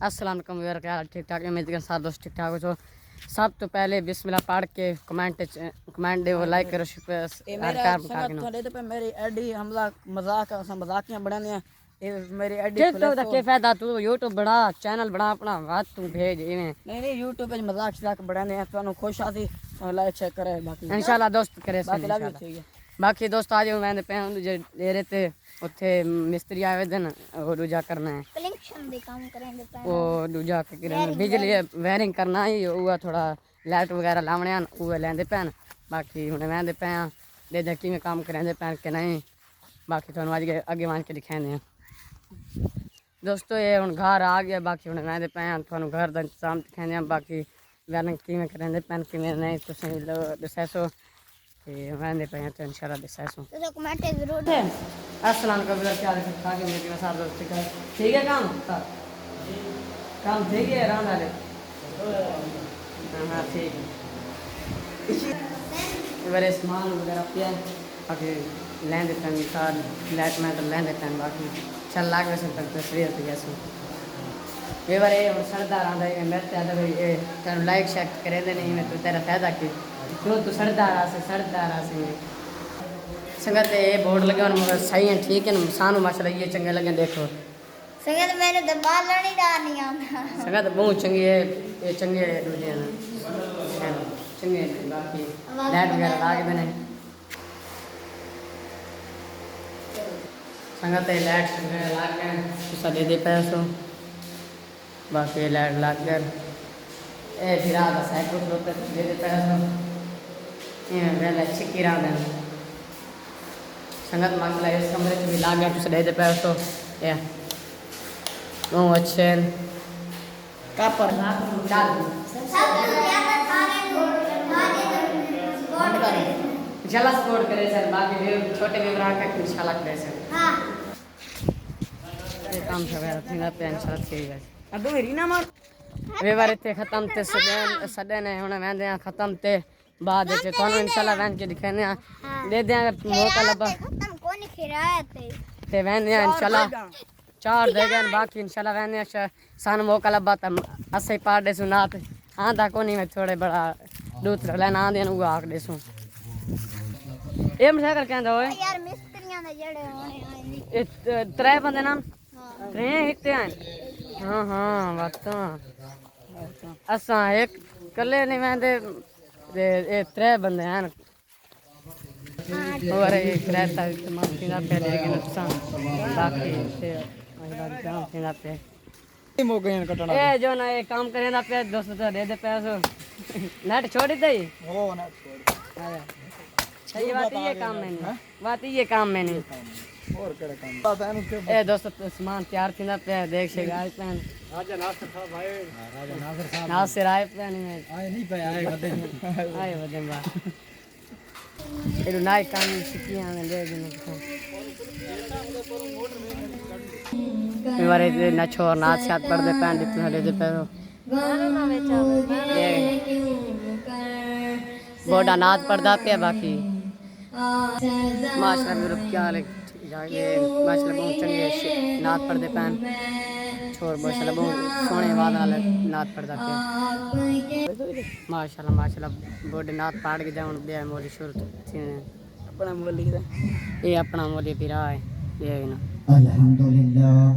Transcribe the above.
अस्सलाम वालेकुम व्यूअर, क्या हाल? ठीक ठाक है। उम्मीद करता सारे दोस्त ठीक ठाक हो। तो सब तो पहले बिस्मिल्लाह पढ़ के कमेंट दे, लाइक करो, मेरी एडी हमला मजाक मजाकियां बनाने मेरी एडी टिकटॉक दा क्या फायदा? तू यूट्यूब बड़ा चैनल बड़ा अपना बात तू भेज इवें नहीं यूट्यूब पे मजाक शजाक बनाने तुहानू खुश आसी लाइक चेक करे बाकी इंशाल्लाह दोस्त करे बाकी दोस्त आज मैं पे डेरे ते उत्थे मिस्त्री आए दिन वो दूजा करना है कलेक्शन दे काम करेंगे वो दूजा बिजली वायरिंग करना ही वो थोड़ा लाइट वगैरह लावने वो लेंदे पैन बाकी हुणे मैं पे दे दे किवें काम करेंदे पैन के नहीं बाकी तुहानू आज अगे मान के दिखाने हैं दोस्तों। ये हुण घर आ गया बाकी हुणे मैं पे तुहानू घर दा इंतजाम दिखाने हैं बाकी वायरिंग किवें करेंदे पैन किवें नहीं तुसीं दसैसो ते मैं पे तो इंशाल्लाह दसैसो तो कमेंट जरूर अस्सलाम वालेकुम क्या हाल है? मेरे साथ दोस्त ठीक है काम ठीक है राम वाले हाँ ठीक है मेरे सामान वगैरह पिया बाकी लें देते हैं सार लाइट मेटर लें देते हैं बाकी चल लाग वैसे तक तस्वीर तो जैसे ये बार ये सरदार आंदा है मैं त्यादा ये तेन लाइक शेक करे दे नहीं मैं तो तेरा फायदा की क्यों तू सरदार आसे संगत ये बोर्ड लगे और सही है ठीक है ना सानू माशाल्लाह ये चंगे लगे देखो संगत मैंने तो बाल नहीं डालनी आंदा संगत बहुत चंगी है ये चंगे दूजे ना चंगे बाकी लाइट वगैरह लाग देने संगत ये लाइट वगैरह लाग गए उसका दे पैसों बाकी लाइट लाग कर ए फिर आधा साइकिल होता दे पैसों ये वेला चिक्की रहा देना संगत माशाल्लाह इस कमरे से भी लाग गया तुझे दे पैसों या बहुत अच्छे कापर चाल इंशाल्लाह सपोर्ट करे सर बाकी भी छोटे विवरण का इंशाल्लाह करे सर हां ये काम सब है थीना पे इंशाल्लाह ठीक है अब मेरी ना मार वे बार इतने खत्म ते सदे ने हुन मैं दे खत्म ते बाद च कोन इंशाल्लाह वैन के दिखाने दे दे अगर मौका लबा खत्म कोनी खिराया ते वैन इंशाल्लाह चार दे गए बाकी इंशाल्लाह वैन सान मौका लबा त असे पार दे सुनात आंदा कोनी मैं थोड़े बड़ा दूसरा लेना आंदे नु आख देसू ए मसाकर कहंदा होए यार मिस्त्रियां दे जड़े होने ए त्रै बंदे नाम त्रै इत्ते हैं हां हां बात असा एक कल्ले नहीं मैं दे ए त्रै बंदे हैं और ये रहता इस्तेमाल किना पे लेके नुकसान बाकी से आज काम किना पे मौके कटना ए जो ना ये काम करे ना पे दोस्त तो दे दे पैसो नेट छोड़ दे ओ नेट छोड़ आया सही बात ये काम में नहीं बात ये काम में नहीं और केड़ा काम पता है उसके ए दोस्त सामान तैयार किना पे देख से गाय पे राजा नासिर साहब भाई राजा नासिर साहब नासिर आए पे नहीं आए नहीं पे आए वदे आए वदे बा ये नाई काम सिकियां ने दे दिन मेरे न छोर नाच साथ पढ़ दे पैन दिख ले दे पैरो बोडा नाच पढ़दा पे बाकी माशाल्लाह मेरे क्या हाल है ये माशाल्लाह बहुत चंगे नाच पढ़दे पैन छोर माशाल्लाह बहुत सोहने आवाज वाले नाच पढ़दा पे माशाल्लाह माशाल्लाह बोडे नाच पढ़ के जाऊं बे मोली शुरू थी अपना मोली ये अपना मोली पिरा है ये ना अल्हम्दुलिल्लाह